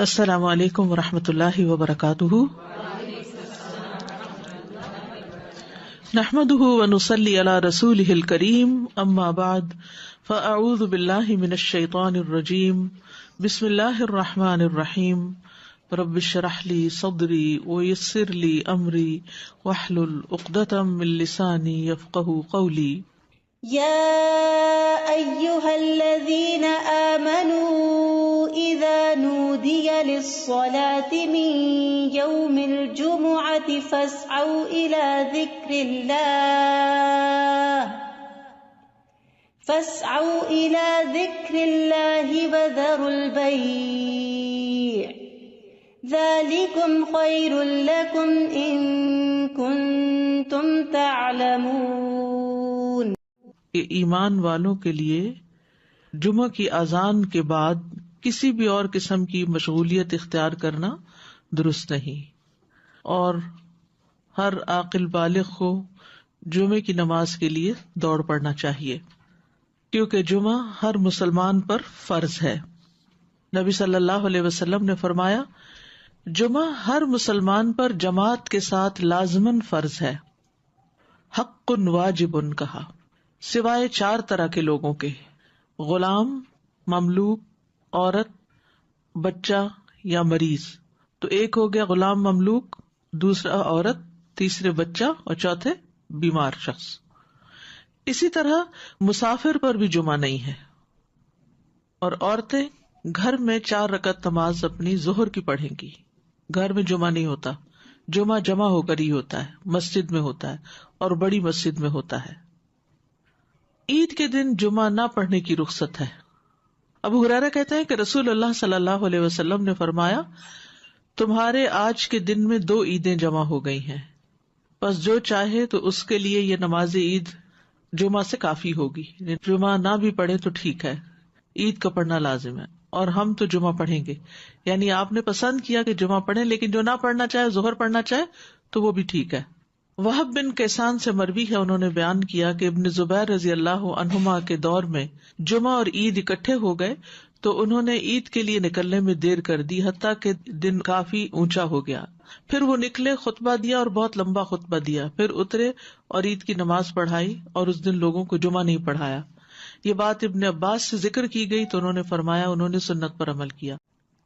السلام علیکم ورحمۃ اللہ وبرکاتہ، نحمده ونصلی علی رسوله الکریم، اما بعد فاعوذ باللہ من الشیطان الرجیم، بسم اللہ الرحمن الرحیم، رب اشرح لی صدری ویسر لی امری واحلل عقدۃ من لسانی یفقہوا قولی۔ يا أيها الذين آمنوا إذا نودي للصلاة من يوم الجمعة فاسعوا إلى ذكر الله وذروا البيع ذلكم خير لكم إن كنتم تعلمون۔ کہ ایمان والوں کے لیے جمعہ کی اذان کے بعد کسی بھی اور قسم کی مشغولیت اختیار کرنا درست نہیں، اور ہر عاقل بالغ کو جمعے کی نماز کے لیے دوڑ پڑنا چاہیے، کیونکہ جمعہ ہر مسلمان پر فرض ہے۔ نبی صلی اللہ علیہ وسلم نے فرمایا، جمعہ ہر مسلمان پر جماعت کے ساتھ لازماً فرض ہے، حق واجب کہا، سوائے 4 طرح کے لوگوں کے: غلام، مملوک، عورت، بچہ یا مریض۔ تو ایک ہو گیا غلام مملوک، دوسرا عورت، تیسرے بچہ اور چوتھے بیمار شخص۔ اسی طرح مسافر پر بھی جمعہ نہیں ہے، اور عورتیں گھر میں 4 رکعت نماز اپنی ظہر کی پڑھیں گی۔ گھر میں جمعہ نہیں ہوتا، جمعہ جمع ہو کر ہی ہوتا ہے، مسجد میں ہوتا ہے اور بڑی مسجد میں ہوتا ہے۔ عید کے دن جمعہ نہ پڑھنے کی رخصت ہے۔ ابو ہریرہ کہتے ہیں کہ رسول اللہ صلی اللہ علیہ وسلم نے فرمایا، تمہارے آج کے دن میں 2 عیدیں جمع ہو گئی ہیں، بس جو چاہے تو اس کے لیے یہ نماز عید جمعہ سے کافی ہوگی۔ جمعہ نہ بھی پڑھے تو ٹھیک ہے، عید کا پڑھنا لازم ہے، اور ہم تو جمعہ پڑھیں گے۔ یعنی آپ نے پسند کیا کہ جمعہ پڑھیں، لیکن جو نہ پڑھنا چاہے، ظہر پڑھنا چاہے تو وہ بھی ٹھیک ہے۔ وہب بن کیسان سے مروی ہے، انہوں نے بیان کیا کہ ابن زبیر رضی اللہ عنہما کے دور میں جمعہ اور عید اکٹھے ہو گئے تو انہوں نے عید کے لیے نکلنے میں دیر کر دی، حتیٰ کہ دن کافی اونچا ہو گیا۔ پھر وہ نکلے، خطبہ دیا اور بہت لمبا خطبہ دیا، پھر اترے اور عید کی نماز پڑھائی، اور اس دن لوگوں کو جمعہ نہیں پڑھایا۔ یہ بات ابن عباس سے ذکر کی گئی تو انہوں نے فرمایا انہوں نے سنت پر عمل کیا۔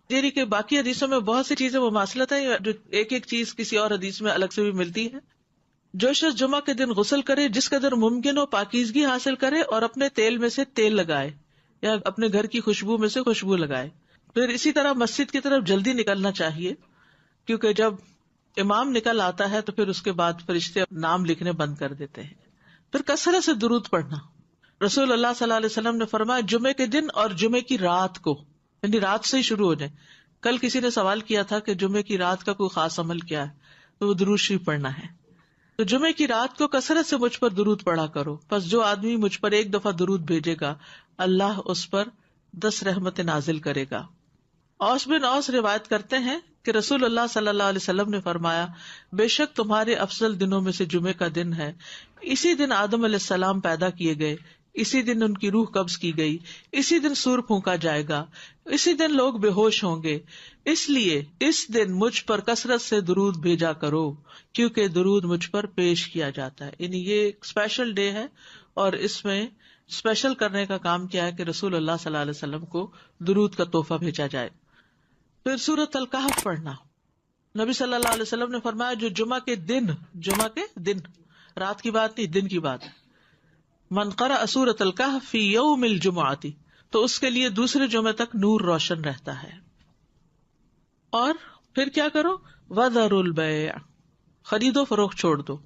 یعنی کہ باقی حدیثوں میں بہت سی چیزیں مماثلت ہے، جو ایک ایک چیز کسی اور حدیث میں الگ سے بھی ملتی ہے۔ جو شخص جمعہ کے دن غسل کرے، جس قدر ممکن ہو پاکیزگی حاصل کرے، اور اپنے تیل میں سے تیل لگائے یا اپنے گھر کی خوشبو میں سے خوشبو لگائے۔ پھر اسی طرح مسجد کی طرف جلدی نکلنا چاہیے، کیونکہ جب امام نکل آتا ہے تو پھر اس کے بعد فرشتے نام لکھنے بند کر دیتے ہیں۔ پھر کثرت سے درود پڑھنا۔ رسول اللہ صلی اللہ علیہ وسلم نے فرمایا، جمعے کے دن اور جمعے کی رات کو، یعنی رات سے ہی شروع ہو جائے۔ کل کسی نے سوال کیا تھا کہ جمعے کی رات کا کوئی خاص عمل کیا ہے، تو وہ درود شریف پڑھنا ہے۔ تو جمعے کی رات کو کثرت سے مجھ پر درود پڑھا کرو، پس جو آدمی مجھ پر 1 دفعہ درود بھیجے گا، اللہ اس پر 10 رحمتیں نازل کرے گا۔ اوس بن اوس روایت کرتے ہیں کہ رسول اللہ صلی اللہ علیہ وسلم نے فرمایا، بے شک تمہارے افضل دنوں میں سے جمعے کا دن ہے، اسی دن آدم علیہ السلام پیدا کیے گئے، اسی دن ان کی روح قبض کی گئی، اسی دن سور پھونکا جائے گا، اسی دن لوگ بے ہوش ہوں گے، اس لیے اس دن مجھ پر کثرت سے درود بھیجا کرو، کیونکہ درود مجھ پر پیش کیا جاتا ہے۔ یعنی یہ ایک اسپیشل ڈے ہے، اور اس میں اسپیشل کرنے کا کام کیا ہے کہ رسول اللہ صلی اللہ علیہ وسلم کو درود کا تحفہ بھیجا جائے۔ پھر سورۃ الکہف پڑھنا۔ نبی صلی اللہ علیہ وسلم نے فرمایا، جو جمعہ کے دن، رات کی بات نہیں، دن کی بات ہے، من قرأ سورۃ الکہف فی یوم الجمعۃ، تو اس کے لیے دوسرے جمعے تک نور روشن رہتا ہے۔ اور پھر کیا کرو، وذروا البیع، خرید و فروخت چھوڑ دو،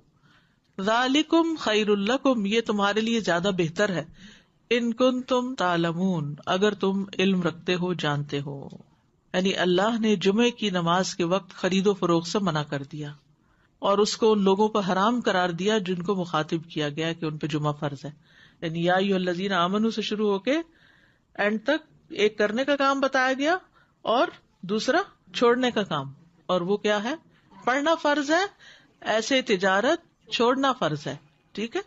ذالکم خیر لکم، یہ تمہارے لیے زیادہ بہتر ہے، ان کنتم تعلمون، اگر تم علم رکھتے ہو، جانتے ہو۔ یعنی اللہ نے جمعے کی نماز کے وقت خرید و فروخت سے منع کر دیا، اور اس کو ان لوگوں پر حرام قرار دیا جن کو مخاطب کیا گیا کہ ان پہ جمعہ فرض ہے۔ یعنی یا ایھا الذین آمنوا سے شروع ہو کے اینڈ تک ایک کرنے کا کام بتایا گیا اور دوسرا چھوڑنے کا کام، اور وہ کیا ہے، پڑھنا فرض ہے، ایسے تجارت چھوڑنا فرض ہے۔ ٹھیک ہے،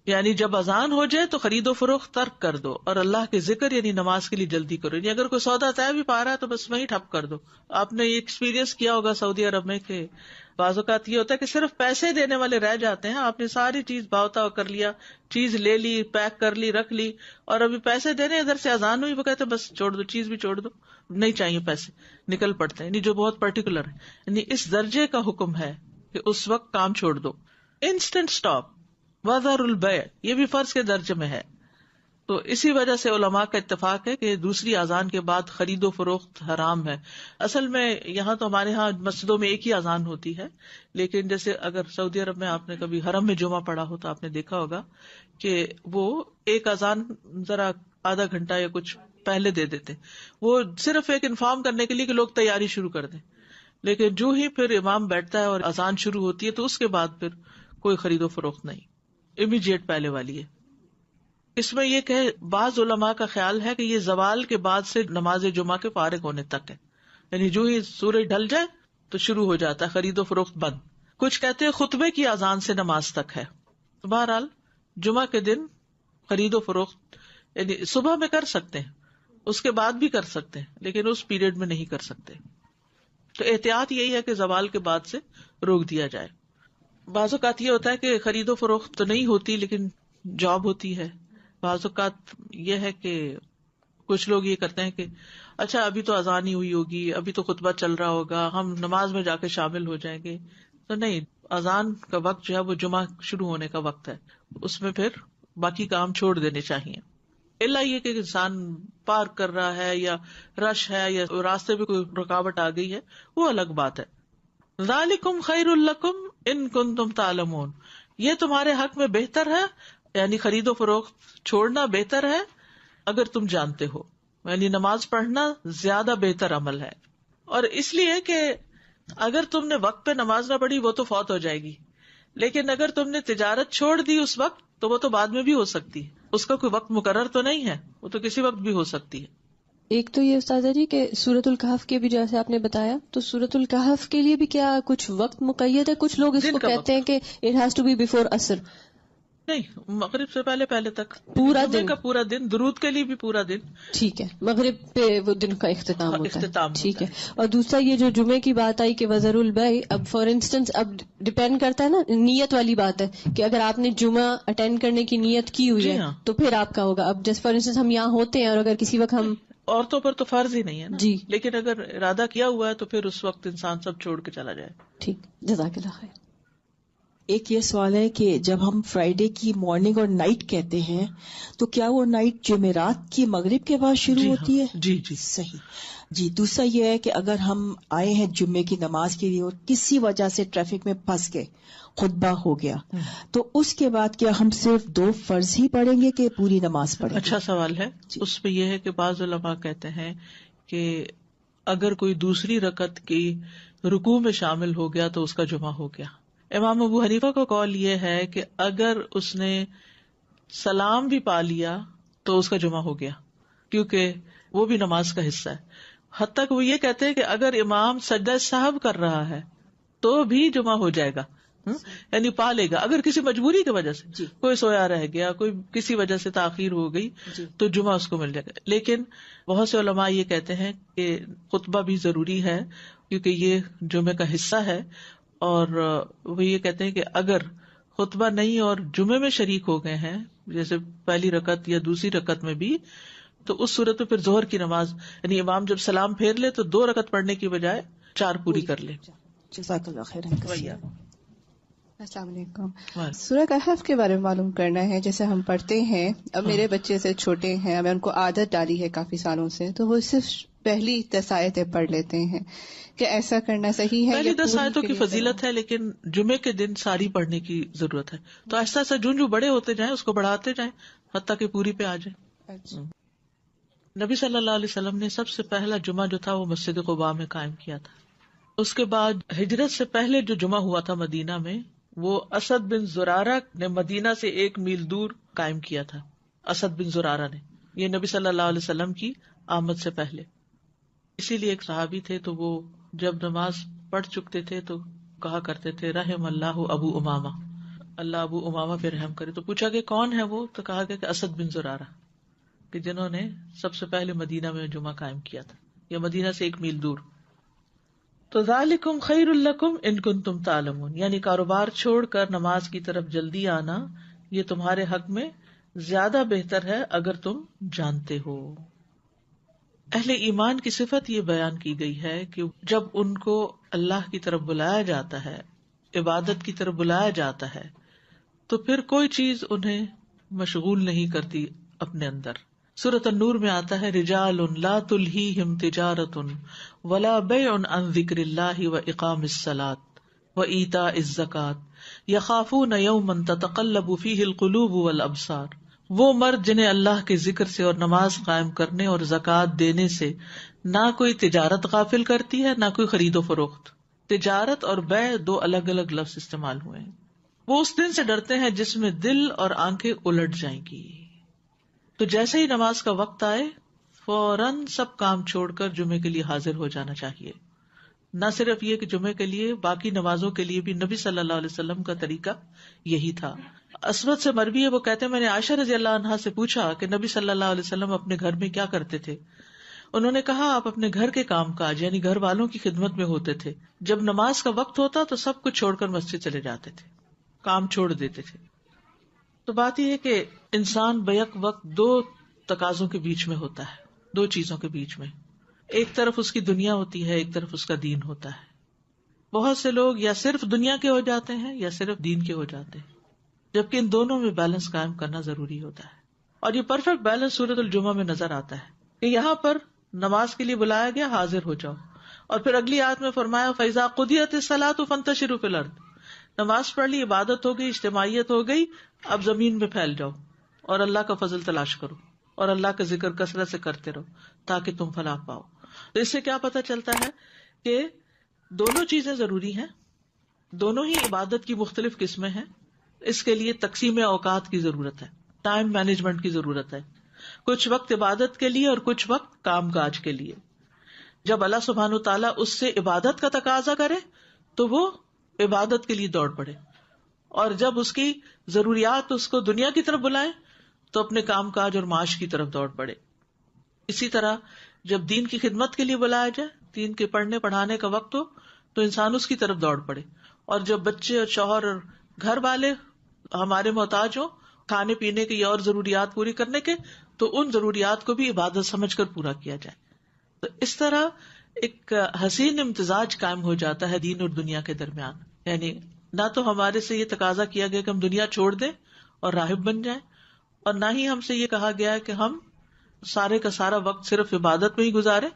یعنی جب اذان ہو جائے تو خرید و فروخت ترک کر دو اور اللہ کے ذکر یعنی نماز کے لیے جلدی کرو. یعنی اگر کوئی سودا طے بھی پا رہا ہے تو بس وہیں ٹھپ کر دو. آپ نے یہ ایکسپیرینس کیا ہوگا سعودی عرب میں کہ بعض اوقات یہ ہوتا ہے کہ صرف پیسے دینے والے رہ جاتے ہیں. آپ نے ساری چیز بھاؤ کر لیا, چیز لے لی, پیک کر لی, رکھ لی, اور ابھی پیسے دینے ادھر سے اذان ہوئی, وہ کہتے بس چھوڑ دو, چیز بھی چھوڑ دو, نہیں چاہیے پیسے, نکل پڑتے ہیں. یعنی جو بہت پرٹیکولر ہے, یعنی اس درجے کا حکم ہے کہ اس وقت کام چھوڑ دو. انسٹنٹ اسٹاپ, وذر البیع, یہ بھی فرض کے درجے میں ہے. تو اسی وجہ سے علماء کا اتفاق ہے کہ دوسری اذان کے بعد خرید و فروخت حرام ہے. اصل میں یہاں تو ہمارے ہاں مسجدوں میں ایک ہی اذان ہوتی ہے, لیکن جیسے اگر سعودی عرب میں آپ نے کبھی حرم میں جمعہ پڑھا ہو تو آپ نے دیکھا ہوگا کہ وہ ایک اذان ذرا آدھا گھنٹہ یا کچھ پہلے دے دیتے, وہ صرف ایک انفارم کرنے کے لیے کہ لوگ تیاری شروع کر دیں. لیکن جو ہی پھر امام بیٹھتا ہے اور اذان شروع ہوتی ہے تو اس کے بعد پھر کوئی خرید و فروخت نہیں, امیڈیٹ پہلے والی ہے. اس میں یہ کہ بعض علماء کا خیال ہے کہ یہ زوال کے بعد سے نماز جمعہ کے فارغ ہونے تک ہے, یعنی جو ہی سورج ڈھل جائے تو شروع ہو جاتا ہے خرید و فروخت بند. کچھ کہتے ہیں خطبے کی اذان سے نماز تک ہے. بہرحال جمعہ کے دن خرید و فروخت یعنی صبح میں کر سکتے ہیں, اس کے بعد بھی کر سکتے ہیں, لیکن اس پیریڈ میں نہیں کر سکتے. تو احتیاط یہی ہے کہ زوال کے بعد سے روک دیا جائے. بعض اوقات یہ ہوتا ہے کہ خرید و فروخت تو نہیں ہوتی لیکن جاب ہوتی ہے. بعض اوقات یہ ہے کہ کچھ لوگ یہ کرتے ہیں کہ اچھا ابھی تو اذان ہی ہوئی ہوگی, ابھی تو خطبہ چل رہا ہوگا, ہم نماز میں جا کے شامل ہو جائیں گے. تو نہیں, اذان کا وقت جو ہے وہ جمعہ شروع ہونے کا وقت ہے, اس میں پھر باقی کام چھوڑ دینے چاہیے. الا یہ کہ انسان پارک کر رہا ہے یا رش ہے یا راستے میں کوئی رکاوٹ آ گئی ہے, وہ الگ بات ہے. ذالکم خیر لکم ان کنتم تعلمون, یہ تمہارے حق میں بہتر ہے, یعنی خرید و فروخت چھوڑنا بہتر ہے اگر تم جانتے ہو. یعنی نماز پڑھنا زیادہ بہتر عمل ہے. اور اس لیے کہ اگر تم نے وقت پہ نماز نہ پڑھی وہ تو فوت ہو جائے گی, لیکن اگر تم نے تجارت چھوڑ دی اس وقت تو وہ تو بعد میں بھی ہو سکتی ہے, اس کا کوئی وقت مقرر تو نہیں ہے, وہ تو کسی وقت بھی ہو سکتی ہے. ایک تو یہ استاذہ جی کہ سورۃ الکہف کے بھی جیسے آپ نے بتایا, تو سورۃ الکہف کے لیے بھی کیا کچھ وقت مقید ہے؟ کچھ لوگ اس کو کہتے ہیں کہ it has to be before عصر. نہیں, مغرب سے پہلے تک پورا دن کا پورا دن, درود کے لیے بھی پورا دن. ٹھیک ہے, مغرب پہ وہ دن کا اختتام ہوتا ہے. ٹھیک ہے. اور دوسرا یہ جو جمعے کی بات آئی کہ وذر البیع, اب فار انسٹنس اب ڈپینڈ کرتا ہے نا, نیت والی بات ہے کہ اگر آپ نے جمعہ اٹینڈ کرنے کی نیت کی ہوئی ہے تو پھر آپ کا ہوگا. اب جیسے فار انسٹنس ہم یہاں ہوتے ہیں اور اگر کسی وقت ہم, عورتوں پر تو فرض ہی نہیں ہے نا جی, لیکن اگر ارادہ کیا ہوا ہے تو پھر اس وقت انسان سب چھوڑ کے چلا جائے. ٹھیک, جزاک اللہ خیر. ایک یہ سوال ہے کہ جب ہم فرائیڈے کی مارننگ اور نائٹ کہتے ہیں تو کیا وہ نائٹ جمعرات کی مغرب کے بعد شروع ہوتی ہے؟ جی صحیح. جی, دوسرا یہ ہے کہ اگر ہم آئے ہیں جمعے کی نماز کے لیے اور کسی وجہ سے ٹریفک میں پھنس گئے, خطبہ ہو گیا, تو اس کے بعد کیا ہم صرف 2 فرض ہی پڑھیں گے کہ پوری نماز پڑھیں گے؟ اچھا سوال ہے. اس پہ یہ ہے کہ بعض علماء کہتے ہیں کہ اگر کوئی دوسری رکعت کی رکوع میں شامل ہو گیا تو اس کا جمعہ ہو گیا. امام ابو حنیفہ کا قول یہ ہے کہ اگر اس نے سلام بھی پا لیا تو اس کا جمعہ ہو گیا, کیونکہ وہ بھی نماز کا حصہ ہے. حتیٰ کہ وہ یہ کہتے ہیں کہ اگر امام سجدہ سہو کر رہا ہے تو بھی جمعہ ہو جائے گا, یعنی پا لے گا. اگر کسی مجبوری کی وجہ سے کوئی سویا رہ گیا, کوئی کسی وجہ سے تاخیر ہو گئی تو جمعہ اس کو مل جائے گا. لیکن بہت سے علماء یہ کہتے ہیں کہ خطبہ بھی ضروری ہے کیونکہ یہ جمعے کا حصہ ہے, اور وہ یہ کہتے ہیں کہ اگر خطبہ نہیں اور جمعے میں شریک ہو گئے ہیں جیسے پہلی رکعت یا دوسری رکعت میں بھی, تو اس صورت میں پھر ظہر کی نماز یعنی امام جب سلام پھیر لے تو 2 رکعت پڑھنے کی بجائے 4 پوری کر لے. جزاک اللہ خیر. السلام علیکم. سورہ کہف کے بارے میں معلوم کرنا ہے. جیسے ہم پڑھتے ہیں, اب میرے بچے سے چھوٹے ہیں, میں ان کو عادت ڈالی ہے کافی سالوں سے, تو وہ صرف پہلی 10 آیتیں پڑھ لیتے ہیں. کہ ایسا کرنا صحیح ہے؟ پہلی 10 آیتوں کی فضیلت ہے, لیکن جمعے کے دن ساری پڑھنے کی ضرورت ہے. تو ایسا ایسا جو بڑے ہوتے جائیں اس کو بڑھاتے جائیں حتیٰ کہ پوری پہ آ جائیں. نبی صلی اللہ علیہ وسلم نے سب سے پہلا جمعہ جو تھا وہ مسجد قباء میں قائم کیا تھا. اس کے بعد ہجرت سے پہلے جو جمعہ ہوا تھا مدینہ میں, وہ اسد بن زرارہ نے مدینہ سے 1 میل دور قائم کیا تھا. اسد بن زرارہ نے, یہ نبی صلی اللہ علیہ وسلم کی آمد سے پہلے. اسی لیے ایک صحابی تھے تو وہ جب نماز پڑھ چکتے تھے تو کہا کرتے تھے رحم اللہ ابو امامہ, اللہ ابو امامہ پہ رحم کرے. تو پوچھا کہ کون ہے وہ؟ تو کہا گیا کہ اسد بن زرارہ، کہ جنہوں نے سب سے پہلے مدینہ میں جمعہ قائم کیا تھا، یا مدینہ سے 1 میل دور. تو ذالکم خیر لکم ان کنتم تعلمون، یعنی کاروبار چھوڑ کر نماز کی طرف جلدی آنا یہ تمہارے حق میں زیادہ بہتر ہے اگر تم جانتے ہو. اہل ایمان کی صفت یہ بیان کی گئی ہے کہ جب ان کو اللہ کی طرف بلایا جاتا ہے، عبادت کی طرف بلایا جاتا ہے، تو پھر کوئی چیز انہیں مشغول نہیں کرتی اپنے اندر. سورۃ النور میں آتا ہے رجال لا تلہیہم تجارۃ ولا بیع عن ذکر اللہ واقام الصلاۃ وایتاء الزکاۃ یخافون یوما تتقلب فیہ القلوب والابصار. وہ مرد جنہیں اللہ کے ذکر سے اور نماز قائم کرنے اور زکوٰۃ دینے سے نہ کوئی تجارت غافل کرتی ہے نہ کوئی خرید و فروخت. تجارت اور بیع 2 الگ الگ لفظ استعمال ہوئے ہیں. وہ اس دن سے ڈرتے ہیں جس میں دل اور آنکھیں الٹ جائیں گی. تو جیسے ہی نماز کا وقت آئے فوراً سب کام چھوڑ کر جمعے کے لیے حاضر ہو جانا چاہیے. نہ صرف یہ کہ جمعے کے لیے، باقی نمازوں کے لیے بھی نبی صلی اللہ علیہ وسلم کا طریقہ یہی تھا. اسود سے مروی ہے، وہ کہتے ہیں میں نے عائشہ رضی اللہ عنہا سے پوچھا کہ نبی صلی اللہ علیہ وسلم اپنے گھر میں کیا کرتے تھے. انہوں نے کہا آپ اپنے گھر کے کام کاج یعنی گھر والوں کی خدمت میں ہوتے تھے. جب نماز کا وقت ہوتا تو سب کچھ چھوڑ کر مسجد چلے جاتے تھے، کام چھوڑ دیتے تھے. تو بات یہ ہے کہ انسان بیک وقت 2 تقاضوں کے بیچ میں ہوتا ہے، 2 چیزوں کے بیچ میں. ایک طرف اس کی دنیا ہوتی ہے، ایک طرف اس کا دین ہوتا ہے. بہت سے لوگ یا صرف دنیا کے ہو جاتے ہیں یا صرف دین کے ہو جاتے ہیں، جبکہ ان دونوں میں بیلنس قائم کرنا ضروری ہوتا ہے. اور یہ پرفیکٹ بیلنس سورۃ الجمعہ میں نظر آتا ہے کہ یہاں پر نماز کے لیے بلایا گیا، حاضر ہو جاؤ. اور پھر اگلی آیت میں فرمایا فَإِذَا قُضِيَتِ الصَّلَاةُ فَانتَشِرُوا فِي الْأَرْضِ. نماز پڑھ لی، عبادت ہو گئی، اجتماعیت ہو گئی، اب زمین میں پھیل جاؤ اور اللہ کا فضل تلاش کرو اور اللہ کا ذکر کثرت سے کرتے رہو تاکہ تم فلاح پاؤ. تو اس سے کیا پتہ چلتا ہے کہ دونوں چیزیں ضروری ہیں، دونوں ہی عبادت کی مختلف قسمیں ہیں. اس کے لیے تقسیم اوقات کی ضرورت ہے، ٹائم مینجمنٹ کی ضرورت ہے. کچھ وقت عبادت کے لیے اور کچھ وقت کام کاج کے لیے. جب اللہ سبحانہ وتعالیٰ اس سے عبادت کا تقاضا کرے تو وہ عبادت کے لیے دوڑ پڑے، اور جب اس کی ضروریات اس کو دنیا کی طرف بلائیں تو اپنے کام کاج اور معاش کی طرف دوڑ پڑے. اسی طرح جب دین کی خدمت کے لیے بلایا جائے، دین کے پڑھنے پڑھانے کا وقت ہو تو انسان اس کی طرف دوڑ پڑے. اور جب بچے اور شوہر اور گھر والے ہمارے محتاج ہوں کھانے پینے کی اور ضروریات پوری کرنے کے، تو ان ضروریات کو بھی عبادت سمجھ کر پورا کیا جائے. تو اس طرح ایک حسین امتزاج قائم ہو جاتا ہے دین اور دنیا کے درمیان. یعنی نہ تو ہمارے سے یہ تقاضا کیا گیا کہ ہم دنیا چھوڑ دیں اور راہب بن جائیں، اور نہ ہی ہم سے یہ کہا گیا ہے کہ ہم سارے کا سارا وقت صرف عبادت میں ہی گزارے.